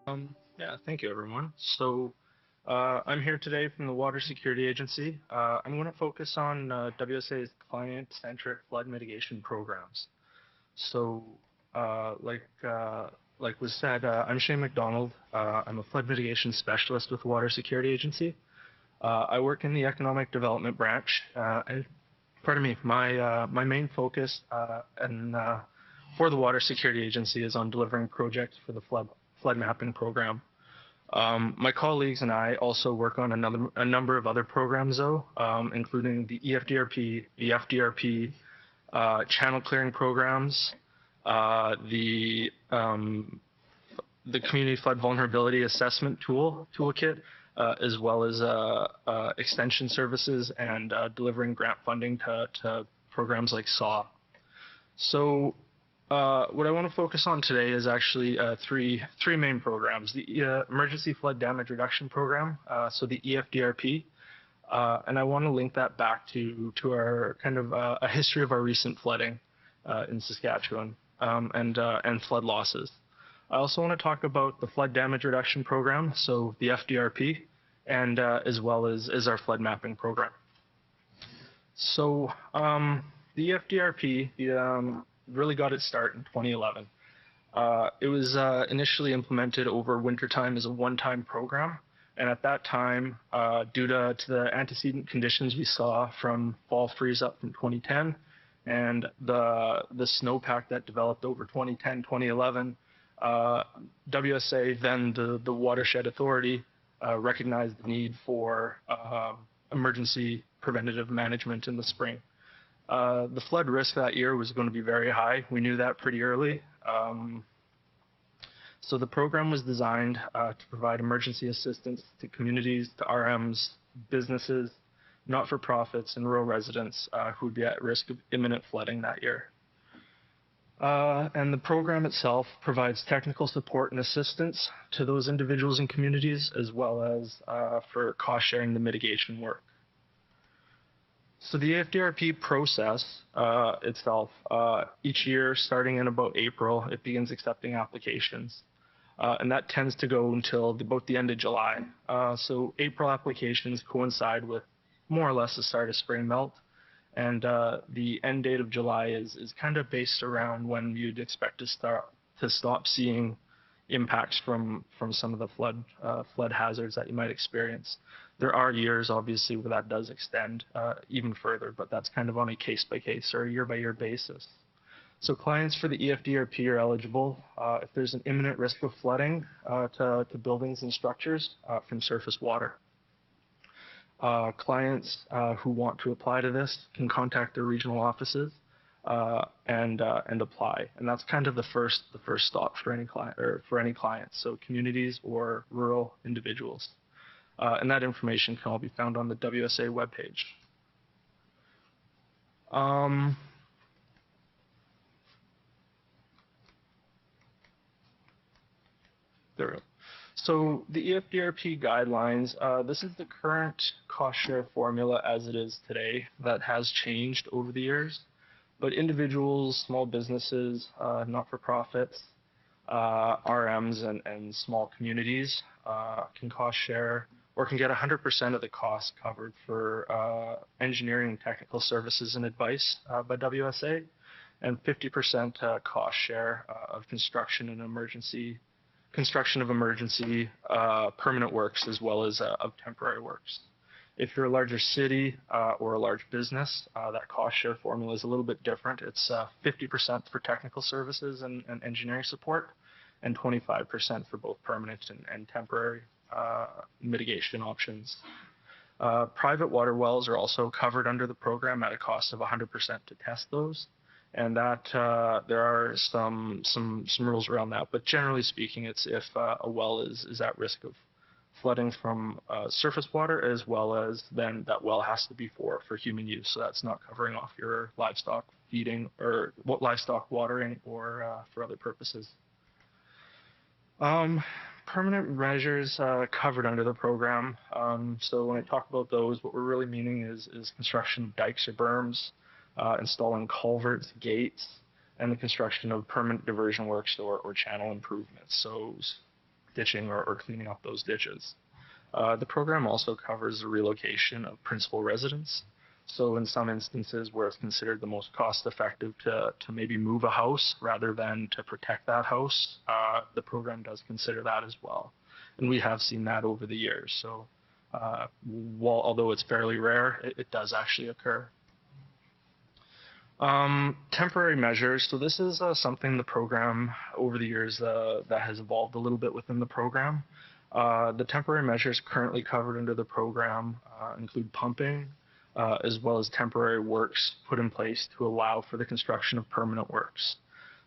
Yeah, thank you, everyone. I'm here today from the Water Security Agency. I'm going to focus on WSA's client-centric flood mitigation programs. So, uh, like uh, like was said, I'm Shayne McDonald. I'm a flood mitigation specialist with the Water Security Agency. I work in the economic development branch. Pardon me, my main focus for the Water Security Agency is on delivering projects for the flood mapping program. My colleagues and I also work on a number of other programs, though, including the EFDRP, the FDRP, channel clearing programs, the Community Flood Vulnerability Assessment Toolkit, as well as extension services and delivering grant funding to programs like SAW. So what I want to focus on today is actually three main programs. The Emergency Flood Damage Reduction Program, so the EFDRP, and I want to link that back to our kind of a history of our recent flooding in Saskatchewan and flood losses. I also want to talk about the Flood Damage Reduction Program, so the FDRP, and as well as our flood mapping program. So the FDRP really got its start in 2011. It was initially implemented over wintertime as a one-time program, and at that time, due to the antecedent conditions we saw from fall freeze-up from 2010 and the snowpack that developed over 2010, 2011, WSA, then the Watershed Authority, recognized the need for emergency preventative management in the spring. The flood risk that year was going to be very high. We knew that pretty early. So the program was designed to provide emergency assistance to communities, to RMs, businesses, not-for-profits, and rural residents who would be at risk of imminent flooding that year. And the program itself provides technical support and assistance to those individuals and communities, as well as for cost sharing the mitigation work. So the AFDRP process itself, each year starting in about April, it begins accepting applications. And that tends to go until about the end of July. So April applications coincide with more or less the start of spring melt. And the end date of July is kind of based around when you'd expect to stop seeing impacts from some of the flood hazards that you might experience. There are years, obviously, where that does extend even further, but that's kind of on a case-by-case or a year-by-year basis. So clients for the EFDRP are eligible if there's an imminent risk of flooding to buildings and structures from surface water. Clients who want to apply to this can contact their regional offices and apply, and that's kind of the first stop for any client. So communities or rural individuals, and that information can all be found on the WSA webpage. There we go. So the EFDRP guidelines, this is the current cost share formula as it is today. That has changed over the years, but individuals, small businesses, not-for-profits, RMs, and small communities can cost share or can get 100% of the cost covered for engineering and technical services and advice by WSA, and 50% cost share of construction of emergency permanent works, as well as of temporary works. If you're a larger city or a large business, that cost share formula is a little bit different. It's 50% for technical services and engineering support, and 25% for both permanent and temporary mitigation options. Private water wells are also covered under the program at a cost of 100% to test those. And that there are some rules around that, but generally speaking, it's if a well is at risk of flooding from surface water, as well as then that well has to be for human use. So that's not covering off your livestock feeding or livestock watering or for other purposes. Permanent measures covered under the program. So when I talk about those, what we're really meaning is construction of dikes or berms, installing culverts, gates, and the construction of permanent diversion works or channel improvements. So ditching or cleaning up those ditches. The program also covers the relocation of principal residents. So in some instances where it's considered the most cost effective to maybe move a house rather than to protect that house, the program does consider that as well. And we have seen that over the years. So although it's fairly rare, it does actually occur. Temporary measures. So this is something the program over the years that has evolved a little bit within the program. The temporary measures currently covered under the program include pumping, as well as temporary works put in place to allow for the construction of permanent works.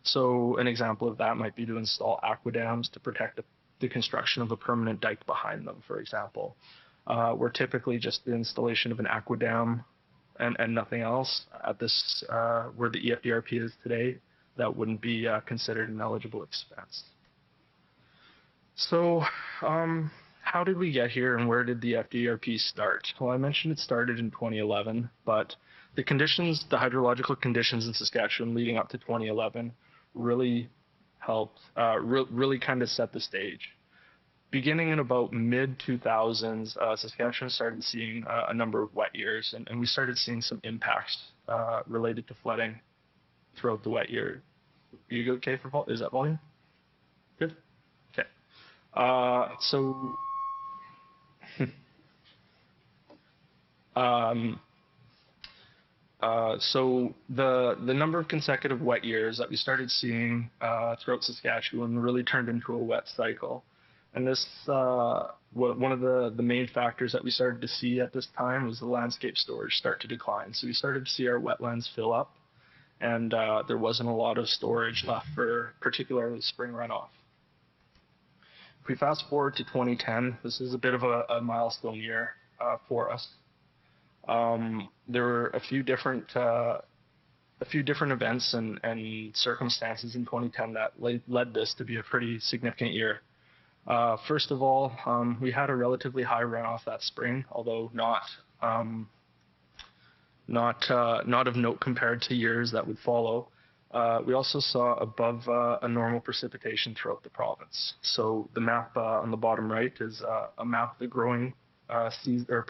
So an example of that might be to install aquadams to protect the construction of a permanent dike behind them, for example. Where typically just the installation of an aquadam and nothing else at this where the EFDRP is today, that wouldn't be considered an eligible expense. So how did we get here and where did the FDRP start? Well, I mentioned it started in 2011, but the hydrological conditions in Saskatchewan leading up to 2011 really helped, really kind of set the stage. Beginning in about mid-2000s, Saskatchewan started seeing a number of wet years, and we started seeing some impacts related to flooding throughout the wet year. You okay for volume? Is that volume? Good? Okay. So the number of consecutive wet years that we started seeing throughout Saskatchewan really turned into a wet cycle. And this, one of the main factors that we started to see at this time was the landscape storage start to decline. So we started to see our wetlands fill up, and there wasn't a lot of storage left for particularly spring runoff. If we fast forward to 2010, this is a bit of a milestone year for us. There were a few different events and circumstances in 2010 that led this to be a pretty significant year. First of all, we had a relatively high runoff that spring, although not of note compared to years that would follow. We also saw above a normal precipitation throughout the province. So the map on the bottom right is a map of the growing season, or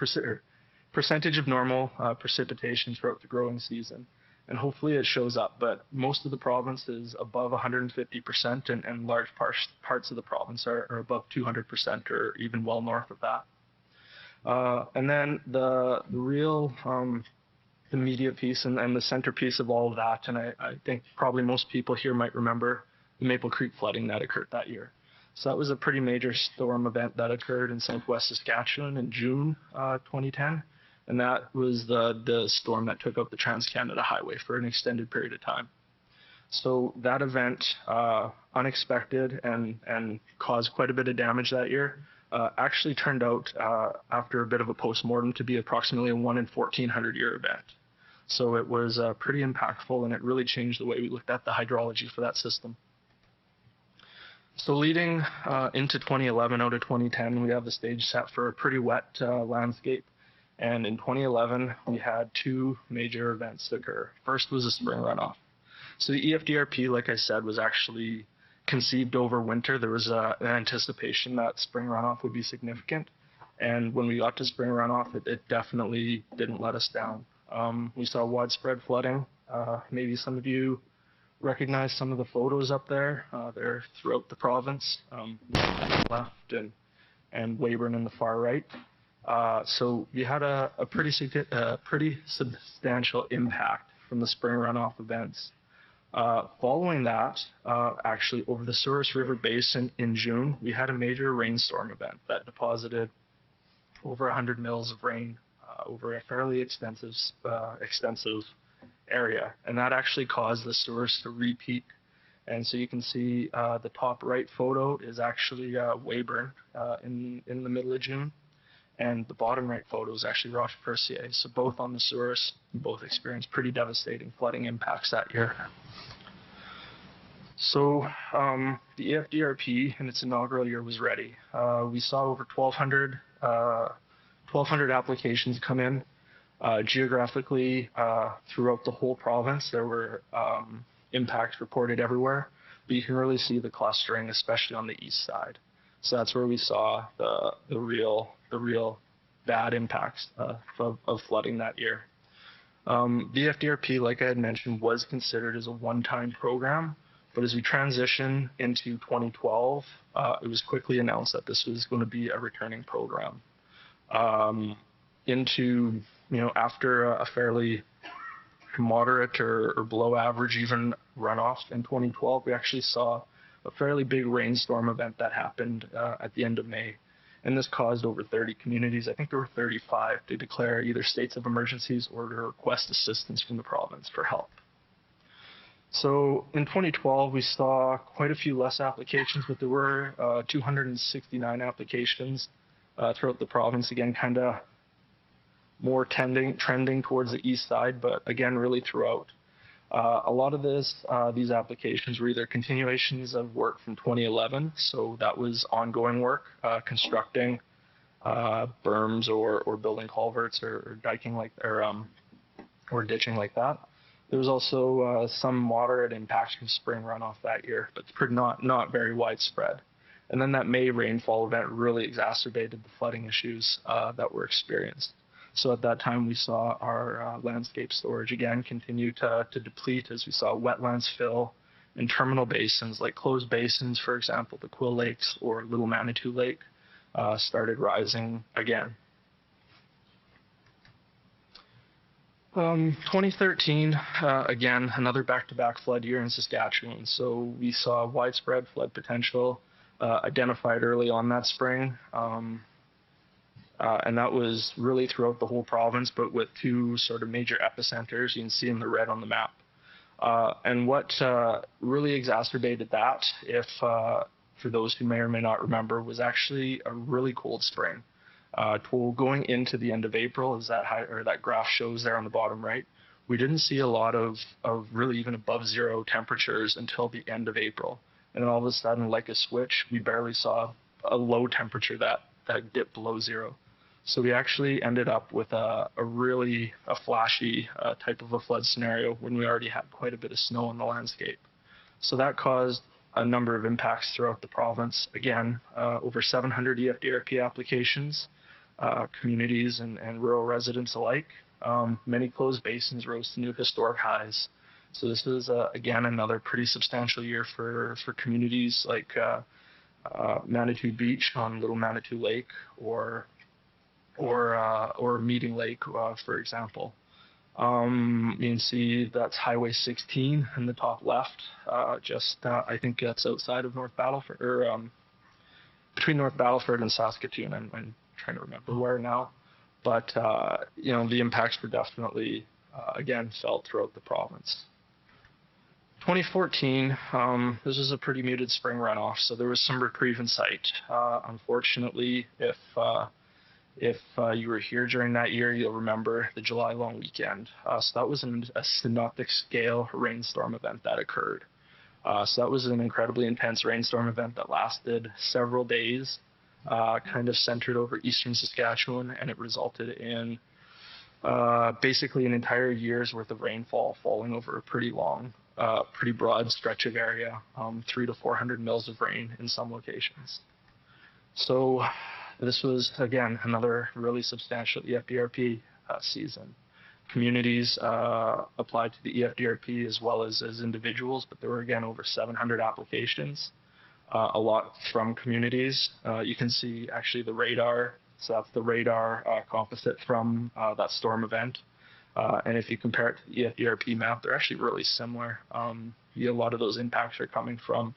percentage of normal precipitation throughout the growing season. And hopefully it shows up, but most of the province is above 150%, and large parts of the province are above 200% or even well north of that. And then the real the media piece and the centerpiece of all of that, and I think probably most people here might remember the Maple Creek flooding that occurred that year. So that was a pretty major storm event that occurred in southwest Saskatchewan in June 2010. And that was the storm that took out the Trans-Canada Highway for an extended period of time. So that event, unexpected and caused quite a bit of damage that year, actually turned out after a bit of a postmortem to be approximately a 1 in 1,400 year event. So it was pretty impactful, and it really changed the way we looked at the hydrology for that system. So leading into 2011 out of 2010, we have the stage set for a pretty wet landscape. And in 2011, we had two major events occur. First was a spring runoff. So the EFDRP, like I said, was actually conceived over winter. There was an anticipation that spring runoff would be significant. And when we got to spring runoff, it definitely didn't let us down. We saw widespread flooding. Maybe some of you recognize some of the photos up there. They're throughout the province, left and Weyburn in the far right. So we had a pretty substantial impact from the spring runoff events. Following that, actually over the Souris River Basin in June, we had a major rainstorm event that deposited over 100 mils of rain over a fairly extensive area, and that actually caused the Souris to repeat. And so you can see the top right photo is actually Weyburn in the middle of June. And the bottom right photo is actually Roche-Percier. So both on the Souris, both experienced pretty devastating flooding impacts that year. So the EFDRP in its inaugural year was ready. We saw over 1,200 applications come in. Geographically, throughout the whole province, there were impacts reported everywhere. But you can really see the clustering, especially on the east side. So that's where we saw the real bad impacts of flooding that year. The FDRP, like I had mentioned, was considered as a one-time program, but as we transition into 2012, it was quickly announced that this was going to be a returning program. After a fairly moderate or below average even runoff in 2012, we actually saw a fairly big rainstorm event that happened at the end of May. And this caused over 30 communities, I think there were 35, to declare either states of emergencies or to request assistance from the province for help. So in 2012, we saw quite a few less applications, but there were 269 applications throughout the province, again, kind of more trending towards the east side, but again, really throughout. A lot of these applications were either continuations of work from 2011, so that was ongoing work, constructing berms or building culverts or diking or ditching like that. There was also some moderate impacts from spring runoff that year, but not very widespread. And then that May rainfall event really exacerbated the flooding issues that were experienced. So at that time, we saw our landscape storage again continue to deplete as we saw wetlands fill and terminal basins like closed basins, for example, the Quill Lakes or Little Manitou Lake started rising again. 2013, again, another back-to-back flood year in Saskatchewan. So we saw widespread flood potential identified early on that spring. And that was really throughout the whole province, but with two sort of major epicenters you can see in the red on the map. And what really exacerbated that, for those who may or may not remember, was actually a really cold spring. Going into the end of April, as that graph shows there on the bottom right, we didn't see a lot of really even above zero temperatures until the end of April. And then all of a sudden, like a switch, we barely saw a low temperature that dipped below zero. So we actually ended up with a really flashy type of a flood scenario when we already had quite a bit of snow on the landscape. So that caused a number of impacts throughout the province. Again, over 700 EFDRP applications, communities and rural residents alike. Many closed basins rose to new historic highs. So this was, again, another pretty substantial year for communities like Manitou Beach on Little Manitou Lake or Meeting Lake, for example. You can see that's Highway 16 in the top left. I think that's outside of North Battleford, or between North Battleford and Saskatoon. I'm trying to remember where now, but the impacts were definitely again felt throughout the province. 2014, this was a pretty muted spring runoff, so there was some reprieve in sight. Unfortunately, if you were here during that year, you'll remember the July long weekend. So that was a synoptic scale rainstorm event that occurred. So that was an incredibly intense rainstorm event that lasted several days, kind of centered over eastern Saskatchewan, and it resulted in basically an entire year's worth of rainfall falling over a pretty broad stretch of area, 300 to 400 mils of rain in some locations. So this was, again, another really substantial EFDRP season. Communities applied to the EFDRP as well as individuals, but there were, again, over 700 applications, a lot from communities. You can see, actually, the radar. So that's the radar composite from that storm event. And if you compare it to the EFDRP map, they're actually really similar. A lot of those impacts are coming from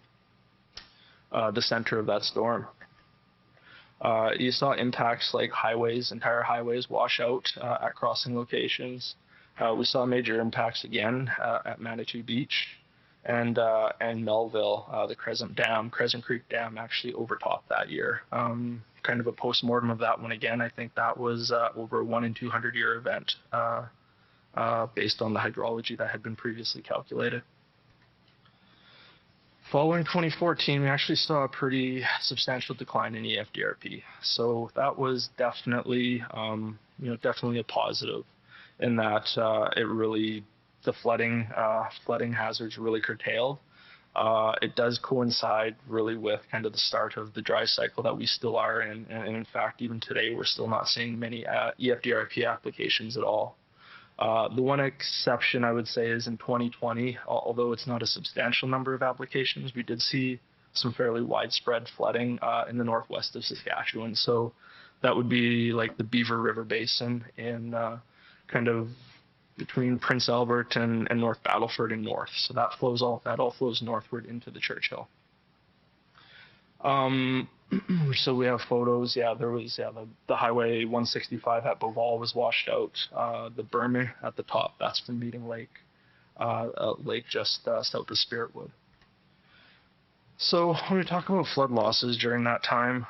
the center of that storm. You saw impacts like entire highways wash out at crossing locations. We saw major impacts again at Manitou Beach and Melville. The Crescent Creek Dam actually overtopped that year. Kind of a post-mortem of that one again. I think that was over a 1 in 200 year event based on the hydrology that had been previously calculated. Following 2014, we actually saw a pretty substantial decline in EFDRP. So that was definitely a positive in that the flooding hazards really curtailed. It does coincide really with kind of the start of the dry cycle that we still are in. And in fact, even today, we're still not seeing many EFDRP applications at all. The one exception I would say is in 2020, although it's not a substantial number of applications, we did see some fairly widespread flooding in the northwest of Saskatchewan. So that would be like the Beaver River Basin in kind of between Prince Albert and North Battleford and north. So that all flows northward into the Churchill. So we have photos. Yeah, there was the Highway 165 at Beauval was washed out. The berm at the top, that's from Meeting Lake, a lake just south of Spiritwood. So when we talk about flood losses during that time,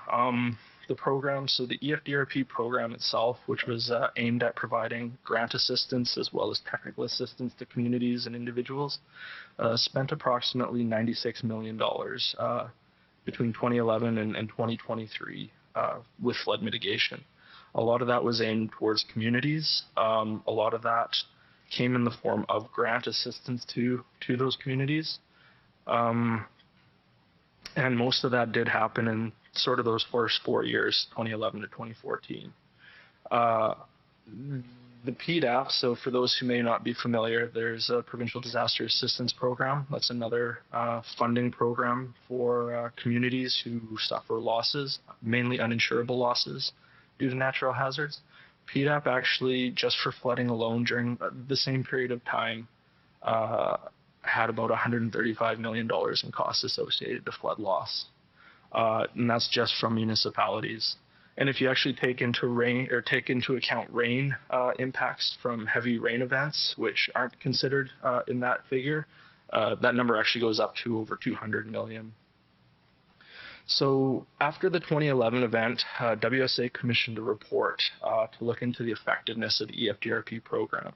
the program, so the EFDRP program itself, which was aimed at providing grant assistance as well as technical assistance to communities and individuals, spent approximately $96 million between 2011 and 2023 with flood mitigation. A lot of that was aimed towards communities. A lot of that came in the form of grant assistance to those communities. And most of that did happen in sort of those first 4 years, 2011 to 2014. The PDAP, so for those who may not be familiar, there's a Provincial Disaster Assistance Program. That's another funding program for communities who suffer losses, mainly uninsurable losses due to natural hazards. PDAP actually, just for flooding alone during the same period of time, had about $135 million in costs associated to flood loss. And that's just from municipalities. And if you actually take into account rain impacts from heavy rain events, which aren't considered in that figure, that number actually goes up to over 200 million. So after the 2011 event, WSA commissioned a report to look into the effectiveness of the EFDRP program.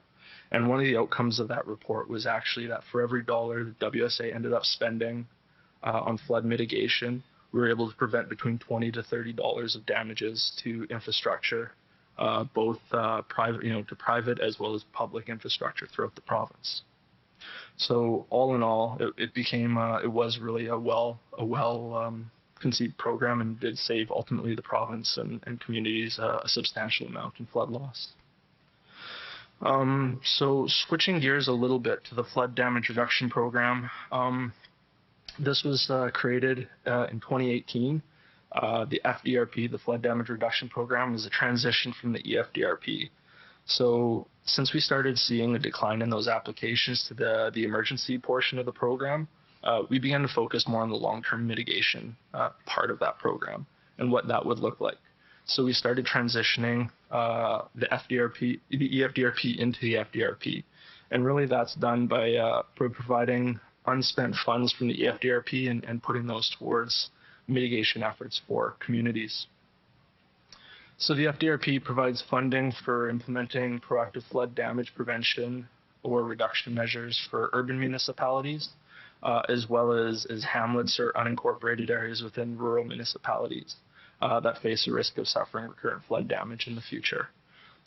And one of the outcomes of that report was actually that for every dollar that WSA ended up spending on flood mitigation, we were able to prevent between $20 to $30 of damages to infrastructure, both private as well as public infrastructure throughout the province. So all in all, it was really a well conceived program and did save ultimately the province and communities a substantial amount in flood loss. So switching gears a little bit to the flood damage reduction program. This was created in 2018. The FDRP, the Flood Damage Reduction Program, is a transition from the EFDRP. So since we started seeing a decline in those applications to the emergency portion of the program, we began to focus more on the long-term mitigation part of that program and what that would look like. So we started transitioning the EFDRP into the FDRP. And really that's done by providing unspent funds from the EFDRP and putting those towards mitigation efforts for communities. So the FDRP provides funding for implementing proactive flood damage prevention or reduction measures for urban municipalities, as well as hamlets or unincorporated areas within rural municipalities that face a risk of suffering recurrent flood damage in the future.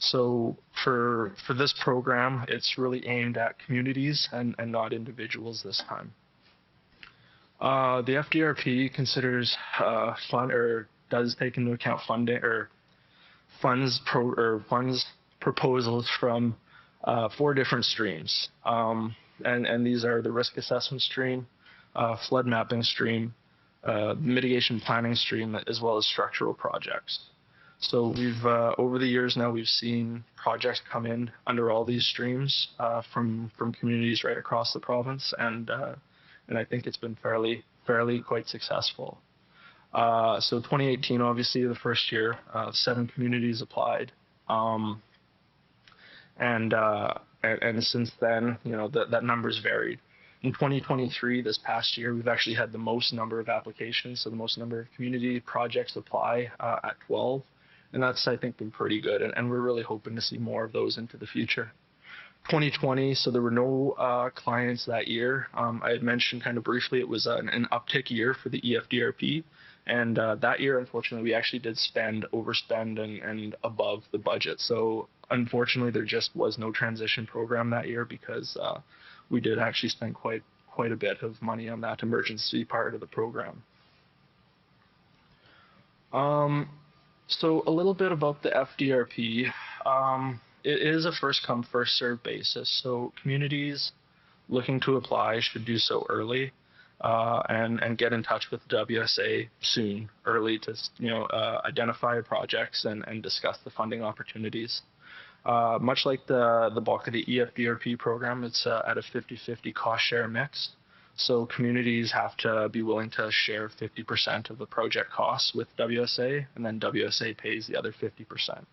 So for this program, it's really aimed at communities and not individuals this time. The FDRP considers does take into account funding or funds proposals from 4 different streams, and these are the risk assessment stream, flood mapping stream, mitigation planning stream, as well as structural projects. So we've over the years now we've seen projects come in under all these streams from communities right across the province, and I think it's been fairly quite successful. So 2018, obviously the first year, 7 communities applied, and since then, that number's varied. In 2023, this past year, we've actually had the most number of applications, so the most number of community projects apply at 12. And that's, I think, been pretty good. And we're really hoping to see more of those into the future. 2020, so there were no clients that year. I had mentioned kind of briefly it was an uptick year for the EFDRP. And that year, unfortunately, we actually did overspend and above the budget. So unfortunately, there just was no transition program that year because we did actually spend quite quite a bit of money on that emergency part of the program. So a little bit about the FDRP. It is a first come, first served basis. So communities looking to apply should do so early, and get in touch with WSA soon, early to identify projects and discuss the funding opportunities. Much like the bulk of the EFDRP program, it's at a 50-50 cost share mix. So communities have to be willing to share 50% of the project costs with WSA, and then WSA pays the other 50%.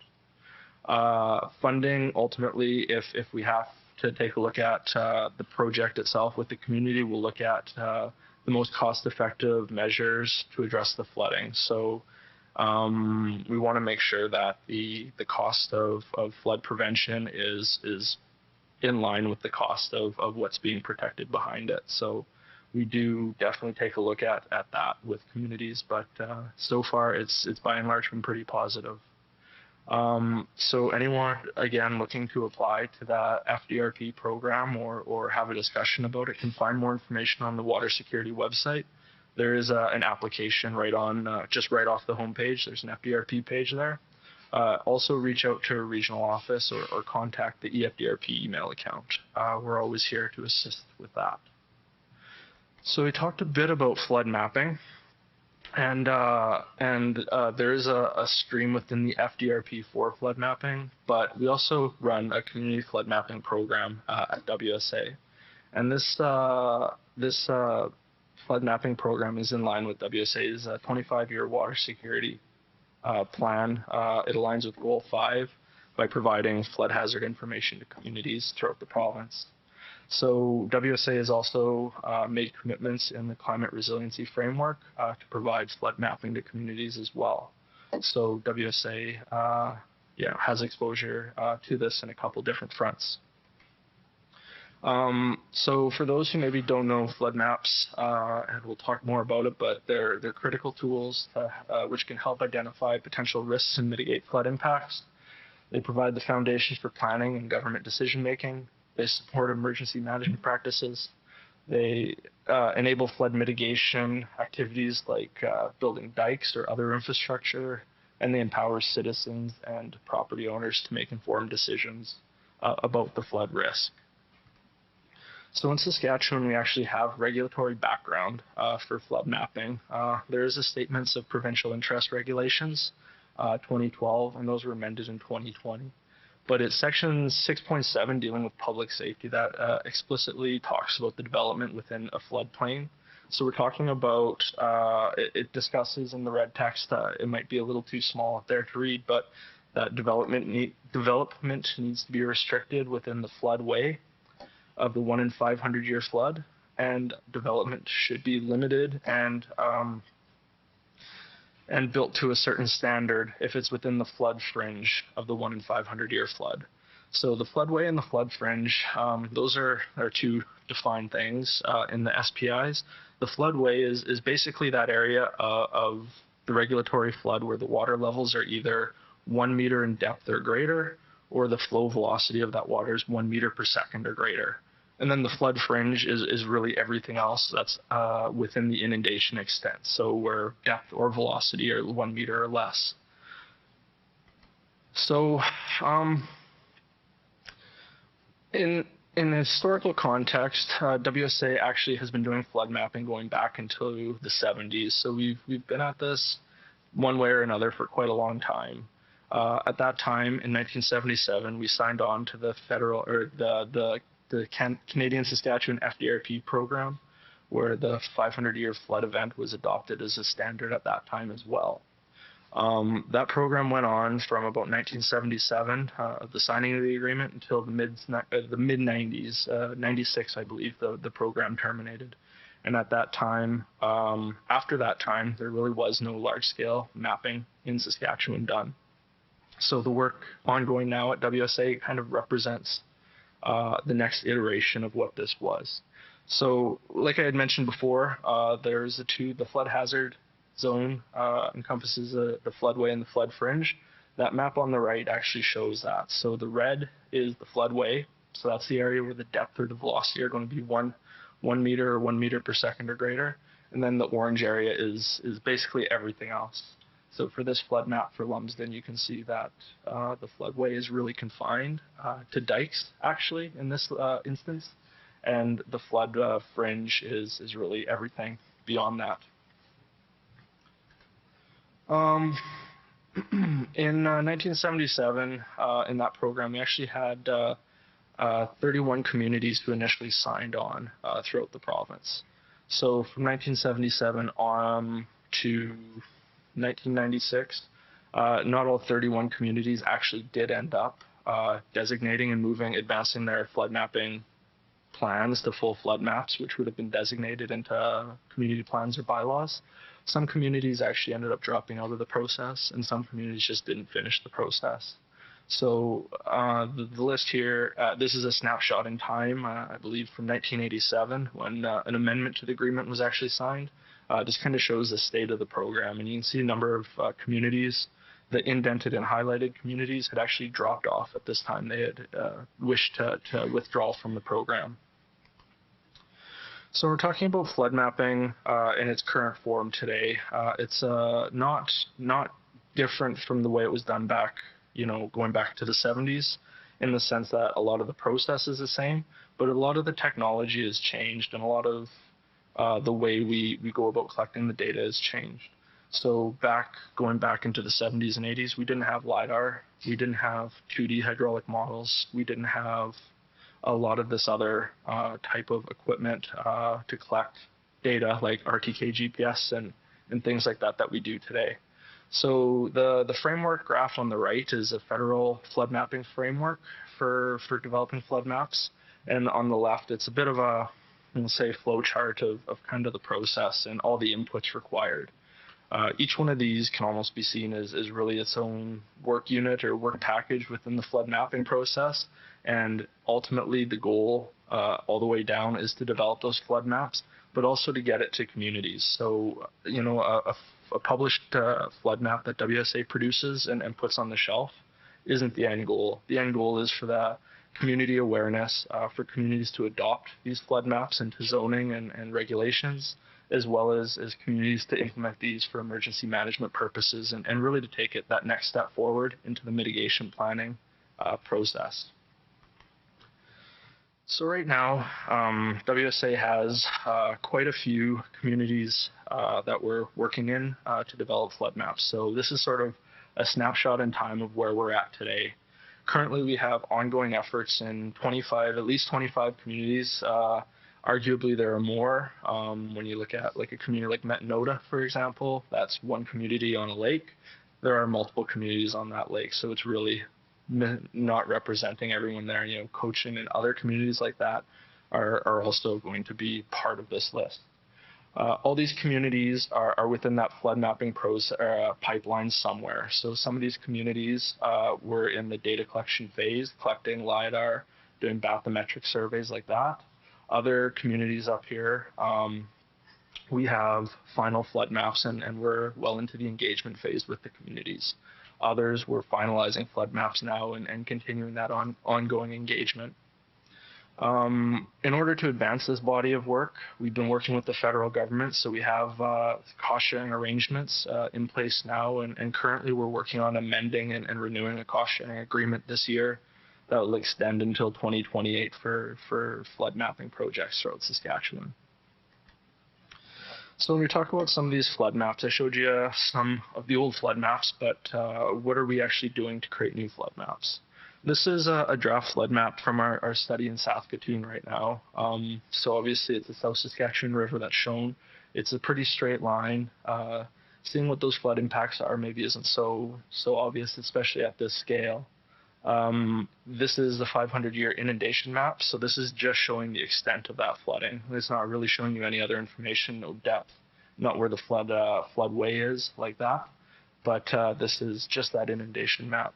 Funding, ultimately, if we have to take a look at the project itself with the community, we'll look at the most cost-effective measures to address the flooding. So we want to make sure that the cost of flood prevention is in line with the cost of what's being protected behind it. So we do definitely take a look at that with communities, but so far it's by and large been pretty positive. So anyone, again, looking to apply to the FDRP program or have a discussion about it can find more information on the Water Security website. There is an application just right off the homepage. There's an FDRP page there. Also reach out to a regional office or contact the EFDRP email account. We're always here to assist with that. So we talked a bit about flood mapping, and there is a stream within the FDRP for flood mapping, but we also run a community flood mapping program at WSA, and this flood mapping program is in line with WSA's 25-year water security plan. It aligns with Goal 5 by providing flood hazard information to communities throughout the province. So WSA has also made commitments in the climate resiliency framework to provide flood mapping to communities as well. So WSA has exposure to this in a couple different fronts. So for those who maybe don't know flood maps, and we'll talk more about it, but they're critical tools which can help identify potential risks and mitigate flood impacts. They provide the foundation for planning and government decision making. They support emergency management practices. They enable flood mitigation activities like building dikes or other infrastructure, and they empower citizens and property owners to make informed decisions about the flood risk. So in Saskatchewan, we actually have regulatory background for flood mapping. There is a Statements of Provincial Interest Regulations, 2012, and those were amended in 2020. But it's section 6.7 dealing with public safety that explicitly talks about the development within a floodplain. So we're talking about, it discusses in the red text, it might be a little too small there to read, but that development needs to be restricted within the floodway of the 1 in 500 year flood, and development should be limited and built to a certain standard if it's within the flood fringe of the 1 in 500 year flood. So the floodway and the flood fringe, those are two defined things in the SPIs. The floodway is basically that area of the regulatory flood where the water levels are either 1 meter in depth or greater, or the flow velocity of that water is 1 meter per second or greater. And then the flood fringe is really everything else that's within the inundation extent, so where depth or velocity are 1 meter or less. So in a historical context, WSA actually has been doing flood mapping going back into the 70s. So we've been at this one way or another for quite a long time. At that time, in 1977, we signed on to the federal or the Canadian Saskatchewan FDRP program, where the 500-year flood event was adopted as a standard at that time as well. That program went on from about 1977, the signing of the agreement, until the mid-90s, 96, I believe, the program terminated. And at that time, after that time, there really was no large-scale mapping in Saskatchewan done. So the work ongoing now at WSA kind of represents the next iteration of what this was. So like I had mentioned before, there's the flood hazard zone encompasses the floodway and the flood fringe. That map on the right actually shows that. So the red is the floodway. So that's the area where the depth or the velocity are going to be 1 1 meter or 1 meter per second or greater. And then the orange area is basically everything else. So for this flood map for Lumsden, you can see that the floodway is really confined to dikes, actually, in this instance. And the flood fringe is really everything beyond that. In 1977, in that program, we actually had 31 communities who initially signed on throughout the province. So from 1977 on to 1996, not all 31 communities actually did end up designating and advancing their flood mapping plans to full flood maps, which would have been designated into community plans or bylaws. Some communities actually ended up dropping out of the process, and some communities just didn't finish the process. So the list here, this is a snapshot in time, I believe from 1987, when an amendment to the agreement was actually signed. This kind of shows the state of the program, and you can see a number of communities, the indented and highlighted communities, had actually dropped off at this time. They had wished to withdraw from the program. So we're talking about flood mapping in its current form today. It's not different from the way it was done back, going back to the 70s, in the sense that a lot of the process is the same, but a lot of the technology has changed, and a lot of the way we go about collecting the data has changed. So going back into the 70s and 80s, we didn't have LiDAR, we didn't have 2D hydraulic models, we didn't have a lot of this other type of equipment to collect data like RTK GPS and things like that we do today. So the framework graph on the right is a federal flood mapping framework for developing flood maps. And on the left, it's a bit of a, we'll say, flow chart of kind of the process and all the inputs required. Each one of these can almost be seen as really its own work unit or work package within the flood mapping process. And ultimately, the goal all the way down is to develop those flood maps, but also to get it to communities. So, a published flood map that WSA produces and puts on the shelf isn't the end goal. The end goal is for that community awareness, for communities to adopt these flood maps into zoning and regulations, as well as communities to implement these for emergency management purposes and really to take it that next step forward into the mitigation planning process. So right now, WSA has quite a few communities that we're working in to develop flood maps. So this is sort of a snapshot in time of where we're at today. Currently, we have ongoing efforts in at least 25 communities. Arguably, there are more. When you look at like a community like Metanota, for example, that's one community on a lake. There are multiple communities on that lake, so it's really not representing everyone there. Cochin and other communities like that are also going to be part of this list. All these communities are within that flood mapping pipeline somewhere. So some of these communities were in the data collection phase, collecting LiDAR, doing bathymetric surveys like that. Other communities up here, we have final flood maps and we're well into the engagement phase with the communities. Others, we're finalizing flood maps now and continuing that ongoing engagement. In order to advance this body of work, we've been working with the federal government, so we have cost-sharing arrangements in place now, and currently we're working on amending and renewing a cost-sharing agreement this year that will extend until 2028 for flood mapping projects throughout Saskatchewan. So when we talk about some of these flood maps, I showed you some of the old flood maps, but what are we actually doing to create new flood maps? This is a draft flood map from our study in Saskatoon right now. So obviously it's the South Saskatchewan River that's shown. It's a pretty straight line. Seeing what those flood impacts are maybe isn't so obvious, especially at this scale. This is the 500-year inundation map, so this is just showing the extent of that flooding. It's not really showing you any other information, no depth, not where the floodway is like that, but this is just that inundation map.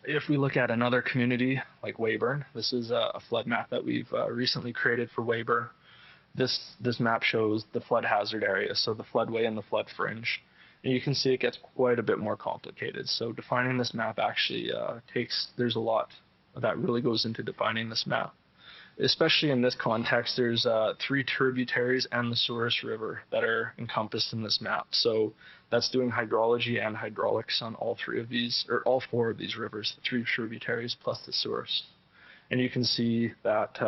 If we look at another community like Weyburn, this is a flood map that we've recently created for Weyburn. This map shows the flood hazard area, so the floodway and the flood fringe. And you can see it gets quite a bit more complicated. So defining this map actually there's a lot that really goes into defining this map. especially in this context, there's 3 tributaries and the Souris River that are encompassed in this map. So that's doing hydrology and hydraulics on all 3 of these, or all 4 of these rivers, the 3 tributaries plus the Souris. And you can see that,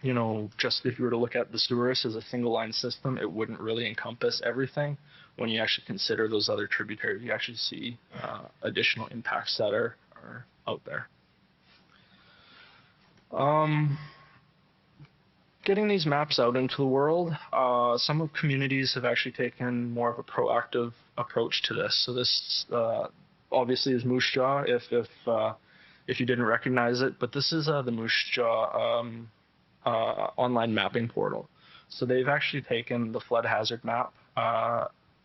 you know, just if you were to look at the Souris as a single line system, it wouldn't really encompass everything. When you actually consider those other tributaries, you actually see additional impacts that are out there. Getting these maps out into the world, some of communities have actually taken more of a proactive approach to this. So this obviously is Moose Jaw, if you didn't recognize it, but this is the Moose Jaw online mapping portal. So they've actually taken the flood hazard map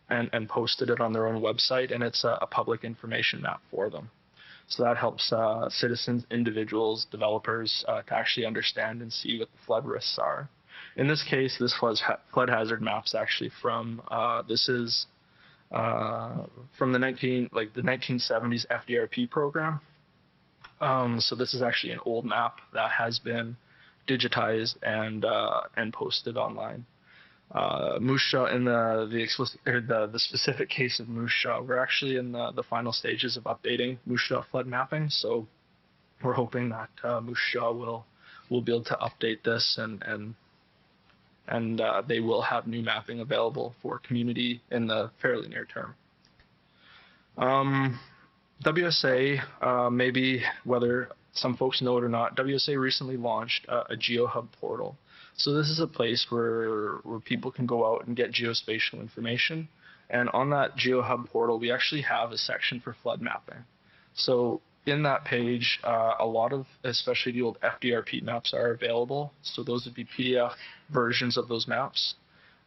and posted it on their own website, and it's a public information map for them. So that helps citizens, individuals, developers to actually understand and see what the flood risks are. In this case, this flood hazard map's actually from this is from the 1970s FDRP program. So this is actually an old map that has been digitized and posted online. Moose Jaw, in the specific case of Moose Jaw, we're actually in the final stages of updating Moose Jaw flood mapping. So we're hoping that Moose Jaw will be able to update this and they will have new mapping available for community in the fairly near term. WSA, maybe whether some folks know it or not, WSA recently launched a GeoHub portal. So this is a place where people can go out and get geospatial information. And on that GeoHub portal, we actually have a section for flood mapping. So in that page, a lot of, especially the old FDRP maps are available. So those would be PDF versions of those maps.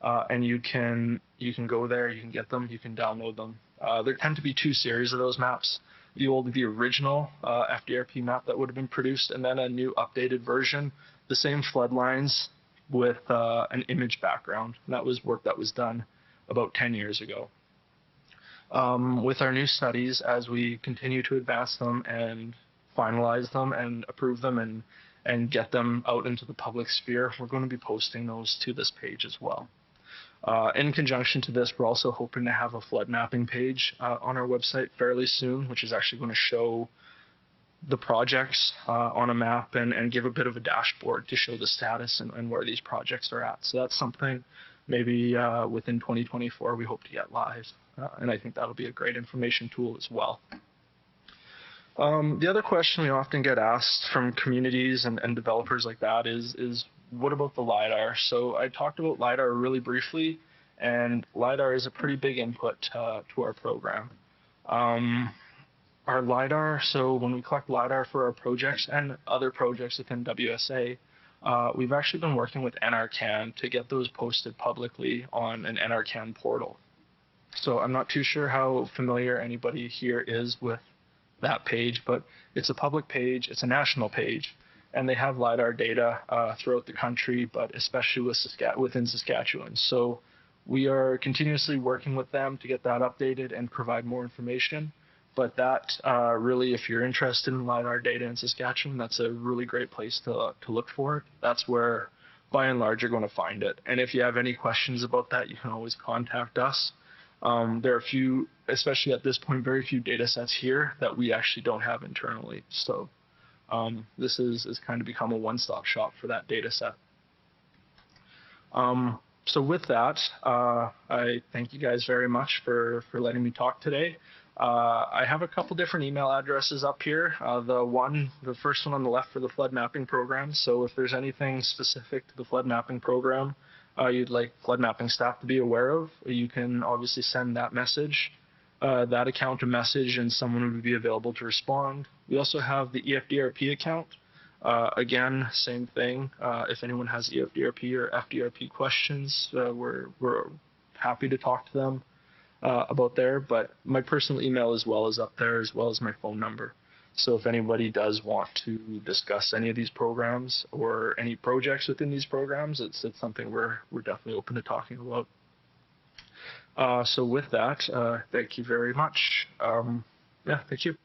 And you can go there, you can get them, you can download them. There tend to be 2 series of those maps. The original FDRP map that would have been produced, and then a new updated version, the same flood lines with an image background. And that was work that was done about 10 years ago. With our new studies, as we continue to advance them and finalize them and approve them and get them out into the public sphere, we're going to be posting those to this page as well. In conjunction to this, we're also hoping to have a flood mapping page on our website fairly soon, which is actually going to show the projects on a map and give a bit of a dashboard to show the status and where these projects are at. So that's something maybe within 2024 we hope to get live, and I think that'll be a great information tool as well. The other question we often get asked from communities and developers like that is what about the LiDAR? So I talked about LiDAR really briefly, and LiDAR is a pretty big input to our program. Our LiDAR, so when we collect LiDAR for our projects and other projects within WSA, we've actually been working with NRCan to get those posted publicly on an NRCan portal. So I'm not too sure how familiar anybody here is with that page, but it's a public page, it's a national page, and they have LiDAR data throughout the country, but especially within Saskatchewan. So we are continuously working with them to get that updated and provide more information. But that really, if you're interested in LiDAR data in Saskatchewan, that's a really great place to look for it. That's where, by and large, you're going to find it. And if you have any questions about that, you can always contact us. There are a few, especially at this point, very few data sets here that we actually don't have internally. So this is kind of become a one-stop shop for that data set. So with that, I thank you guys very much for letting me talk today. I have a couple different email addresses up here. The first one on the left for the flood mapping program. So if there's anything specific to the flood mapping program you'd like flood mapping staff to be aware of, you can obviously send that message, that account a message, and someone would be available to respond. We also have the EFDRP account. Again, same thing. If anyone has EFDRP or FDRP questions, we're happy to talk to them about there. But my personal email as well is up there, as well as my phone number. So if anybody does want to discuss any of these programs or any projects within these programs, it's something we're definitely open to talking about. So with that, thank you very much. Yeah, thank you.